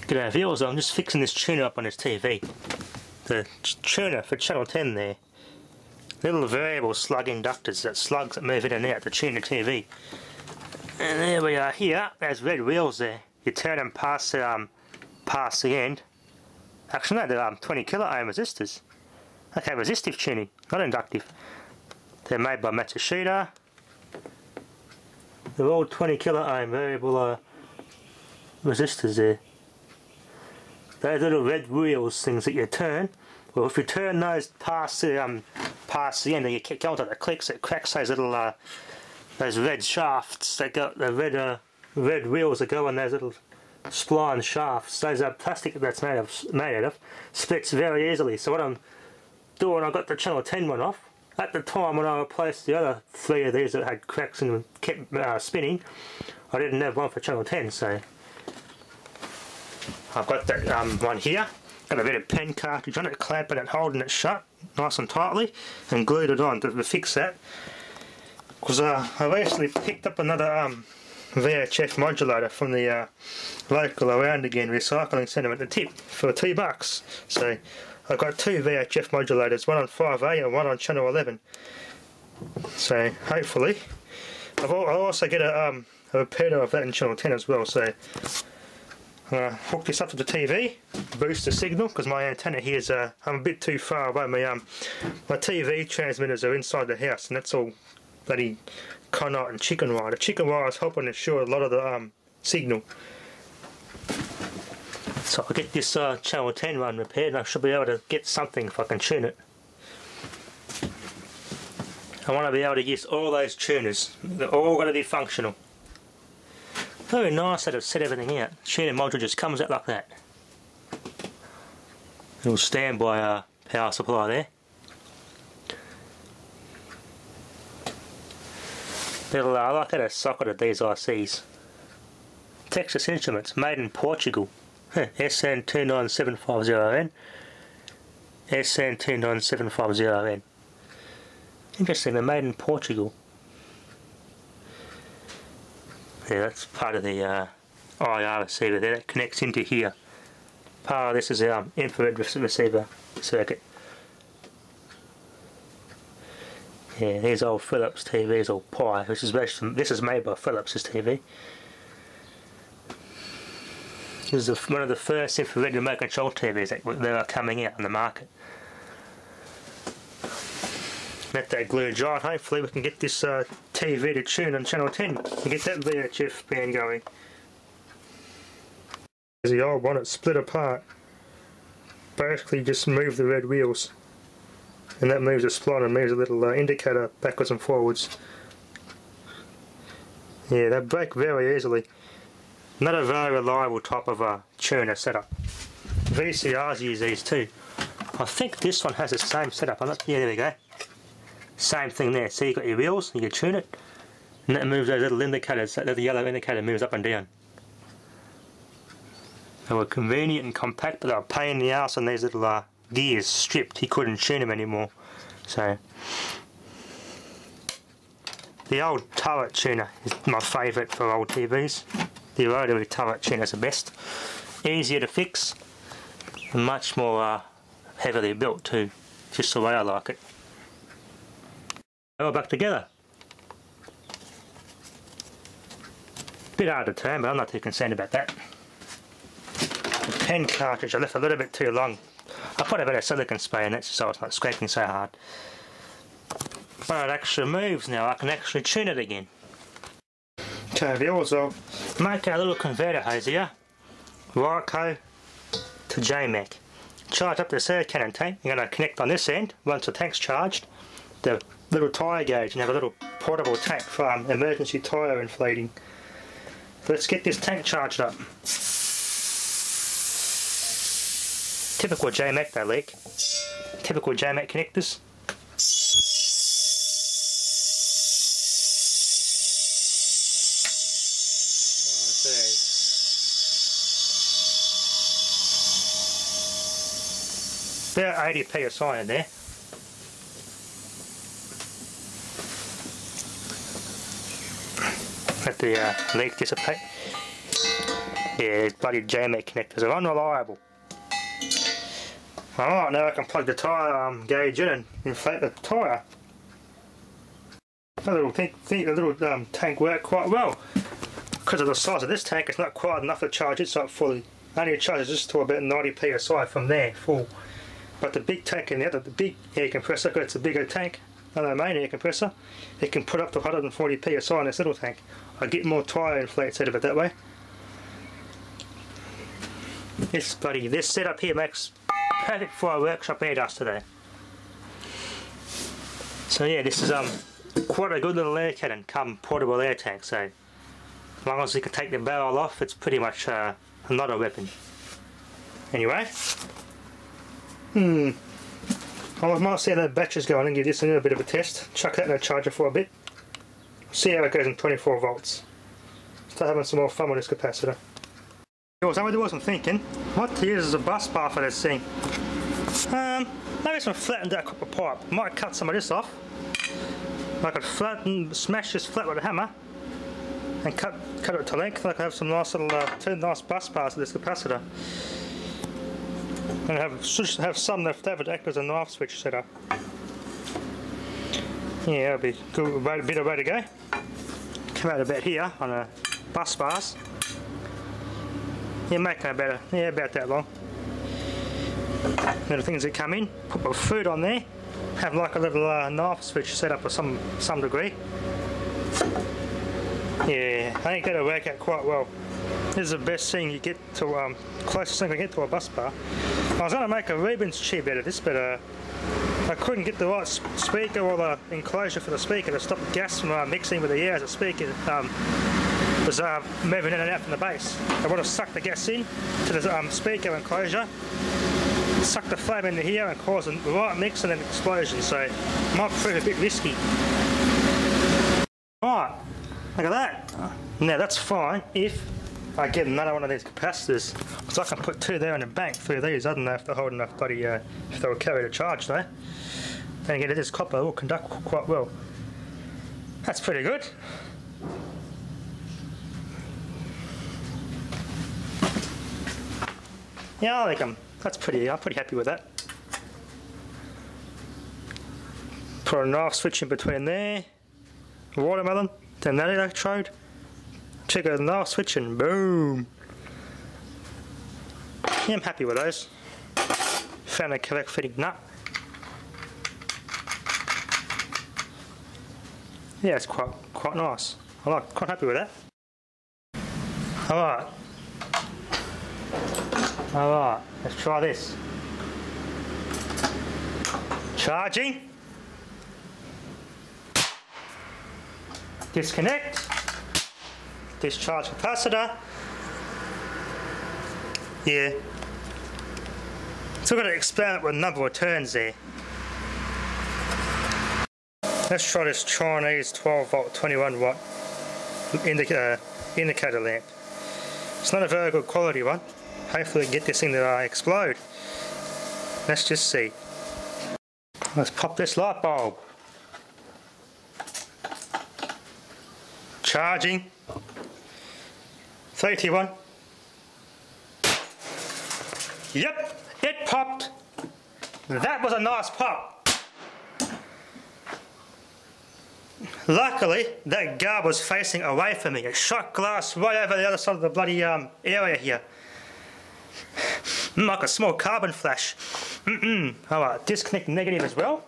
G'day viewers, I'm just fixing this tuner up on this TV. The tuner for channel 10 there. Little variable slug inductors, that slugs that move in and out to tune the TV. And there we are here, there's red wheels there. You turn them past the end. Actually no, they're 20 kilo ohm resistors. Okay, resistive tuning, not inductive. They're made by Matsushita. They're all 20 kilo ohm variable resistors there. Those little red wheels things that you turn, well if you turn those past the end and you keep going to the clicks, it cracks those little those red shafts that got the red wheels that go on those little spline shafts. Those are plastic that's made out of splits very easily. So what I'm doing, I got the channel 10 one off. At the time when I replaced the other 3 of these that had cracks and kept spinning, I didn't have one for channel 10, so I've got that one here, got a bit of pen cartridge on it, clamping it, holding it shut nice and tightly, and glued it on to fix that. Because I recently picked up another VHF modulator from the local around again recycling centre at the tip for $2. So I've got 2 VHF modulators, one on 5A and one on channel 11. So hopefully, I'll also get a repeater of that in channel 10 as well. So hook this up to the TV, boost the signal, because my antenna here is I'm a bit too far away. My TV transmitters are inside the house, and that's all bloody conite and chicken wire. The chicken wire is helping ensure a lot of the signal. So I'll get this channel 10 one repaired, and I should be able to get something if I can tune it. I want to be able to use all those tuners. They're all going to be functional. Very nice that I've set everything out. The tuner module just comes out like that. Little standby power supply there. I like how they socketed these ICs. Texas Instruments, made in Portugal. SN29750N. SN29750N. Interesting, they're made in Portugal. Yeah, that's part of the IR receiver there that connects into here. Part of this is our infrared receiver circuit. Yeah, here's old Philips TVs, old Pi. This is made by Philips, this TV. This is one of the first infrared remote control TVs that are coming out on the market. Let that glue dry. Hopefully we can get this TV to tune on channel 10 and get that VHF band going. There's the old one, it's split apart. Basically just move the red wheels, and that moves the spline and moves a little indicator backwards and forwards. Yeah, they break very easily. Not a very reliable type of tuner setup. VCRs use these too. I think this one has the same setup. Yeah, there we go. Same thing there. See, you've got your wheels, you can tune it, and that moves those little indicators, that little yellow indicator moves up and down. They were convenient and compact, but they were a pain in the ass, and these little gears stripped. He couldn't tune them anymore. So the old turret tuner is my favourite for old TVs. The rotary turret tuner is the best. Easier to fix, and much more heavily built too, just the way I like it. All back together. Bit hard to turn, but I'm not too concerned about that. The pen cartridge I left a little bit too long. I put a bit of silicone spray in it so it's not scraping so hard. But it actually moves now, I can actually tune it again. Okay viewers, I'll make our little converter hose here. Ryco to JMac. Charge up the third cannon tank. You're going to connect on this end once the tank's charged. The little tyre gauge, and have a little portable tank for emergency tyre inflating. Let's get this tank charged up. Typical JMac they leak. Typical JMac connectors. About 80 psi in there. Let the leak dissipate. Yeah, these bloody JMAC connectors are unreliable. Alright, now I can plug the tyre gauge in and inflate the tyre. The little tank worked quite well. Because of the size of this tank, it's not quite enough to charge it so it fully. Only charges just to about 90 psi from there, full. But the big tank in the other, the big air compressor, because it's a bigger tank, another main air compressor, it can put up to 140 psi in this little tank. I get more tyre inflates out of it that way. This setup here makes perfect for a workshop air duster today. So yeah, this is quite a good little air cannon, come portable air tank. So as long as you can take the barrel off, it's pretty much not a weapon. Anyway, I might see how the batteries going and give this a little bit of a test. Chuck that in a charger for a bit. See how it goes in 24 volts. Start having some more fun with this capacitor. I wasn't thinking, what to use as a bus bar for this thing? Maybe some flattened out copper pipe. Might cut some of this off. I could smash this flat with a hammer and cut it to length. I could have some nice little two nice bus bars with this capacitor. And have some left over to act as a knife switch setup. Yeah, that'll be a good bit of way to go. Come out about here on the bus bars. Yeah, making about that long. Little things that come in, put my food on there, have like a little knife switch set up to some degree. Yeah, I think that'll work out quite well. This is the best thing you get to, closest thing I get to a bus bar. I was going to make a Rubens tube out of this, but I couldn't get the right speaker or the enclosure for the speaker to stop the gas from mixing with the air as the speaker was moving in and out from the base. I would have sucked the gas in to the speaker enclosure, sucked the flame into here and caused the right mix and an explosion, so it might prove a bit risky. Right, look at that. Now that's fine if I get another one of these capacitors, because I can put two there in the bank through these. I don't know if they'll hold enough bloody, if they'll carry the charge though. And again, this copper will conduct quite well. That's pretty good. Yeah, I think I'm pretty happy with that. Put a knife switch in between there, watermelon, then that electrode, trigger the knife switch and boom. Yeah, I'm happy with those. Found a correct fitting nut. Yeah, it's quite nice. Quite happy with that. Alright, let's try this. Charging. Disconnect. Discharge capacitor. Yeah. Still got to experiment with a number of turns there. Let's try this Chinese 12 volt 21 watt indicator lamp. It's not a very good quality one. Hopefully we can get this thing to explode. Let's just see. Let's pop this light bulb. Charging. 3, 2, 1. Yep, it popped. That was a nice pop. Luckily, that guard was facing away from me. It shot glass right over the other side of the bloody area here. Like a small carbon flash. Alright, disconnect negative as well.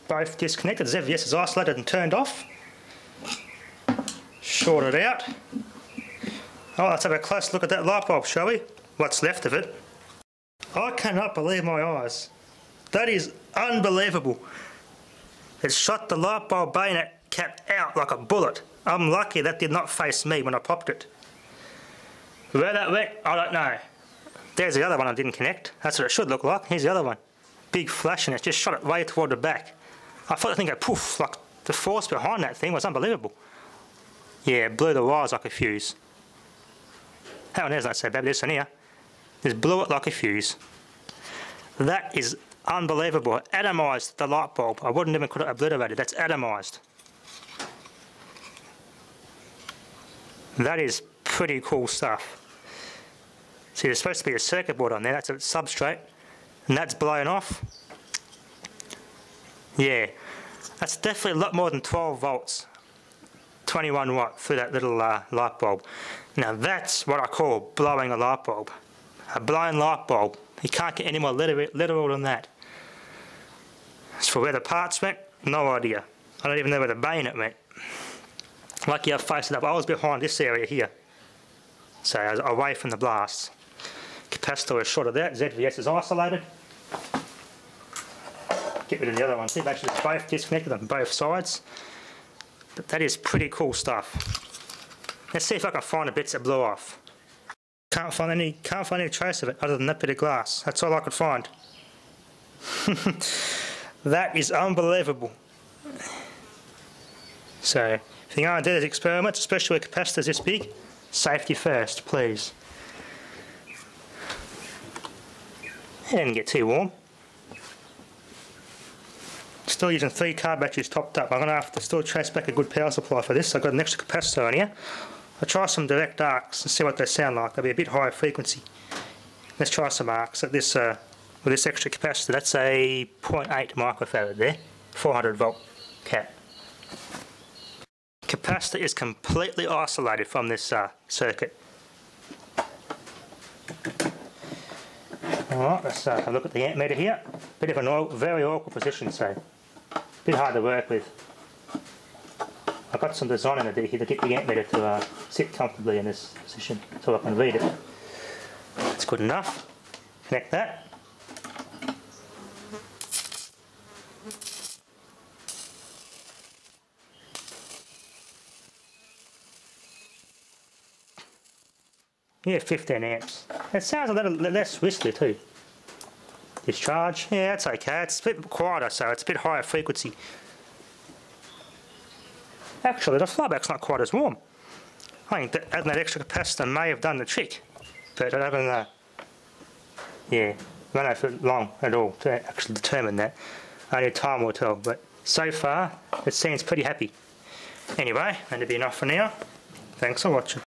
Both disconnected. ZVS is isolated and turned off. Short it out. Oh, let's have a close look at that light bulb, shall we? What's left of it. I cannot believe my eyes. That is unbelievable. It shot the light bulb bayonet cap out like a bullet. I'm lucky that did not face me when I popped it. Where that went, I don't know. There's the other one I didn't connect. That's what it should look like. Here's the other one. Big flash and it just shot it way toward the back. I thought the thing go poof, like the force behind that thing was unbelievable. Yeah, it blew the wires like a fuse. That one there's not so bad, but this one here. Just blew it like a fuse. That is unbelievable. It atomised the light bulb. I wouldn't even call it obliterated. That's atomised. That is pretty cool stuff. See, there's supposed to be a circuit board on there, that's a substrate, and that's blown off. Yeah, that's definitely a lot more than 12 volts, 21 watt through that little light bulb. Now that's what I call blowing a light bulb. A blown light bulb. You can't get any more literal than that. As for where the parts went, no idea. I don't even know where the bayonet went. Lucky I faced it up. I was behind this area here, so I was away from the blast. Capacitor is short of that. ZVS is isolated. Get rid of the other one too. Make sure it's both disconnected on both sides. But that is pretty cool stuff. Let's see if I can find the bits that blew off. Can't find any trace of it other than that bit of glass. That's all I could find. That is unbelievable. So, if you're going to do these experiments, especially with capacitors this big, safety first, please. It didn't get too warm. Still using 3 car batteries topped up. I'm going to have to still trace back a good power supply for this. I've got an extra capacitor on here. I'll try some direct arcs and see what they sound like. They'll be a bit higher frequency. Let's try some arcs at this with this extra capacitor. That's a 0.8 microfarad there, 400 volt cap. Capacitor is completely isolated from this circuit. Alright, let's have a look at the amp meter here. Bit of an very awkward position, so a bit hard to work with. I've got some design in here to get the amp meter to sit comfortably in this position so I can read it. That's good enough. Connect that. Yeah, 15 amps. It sounds a little less whistly too. Discharge, yeah, that's okay. It's a bit quieter, so it's a bit higher frequency. Actually, the flyback's not quite as warm. I think that adding that extra capacitor may have done the trick, but I don't know. Yeah, I don't know for long at all to actually determine that. Only time will tell, but so far it seems pretty happy. Anyway, that'll be enough for now. Thanks for watching.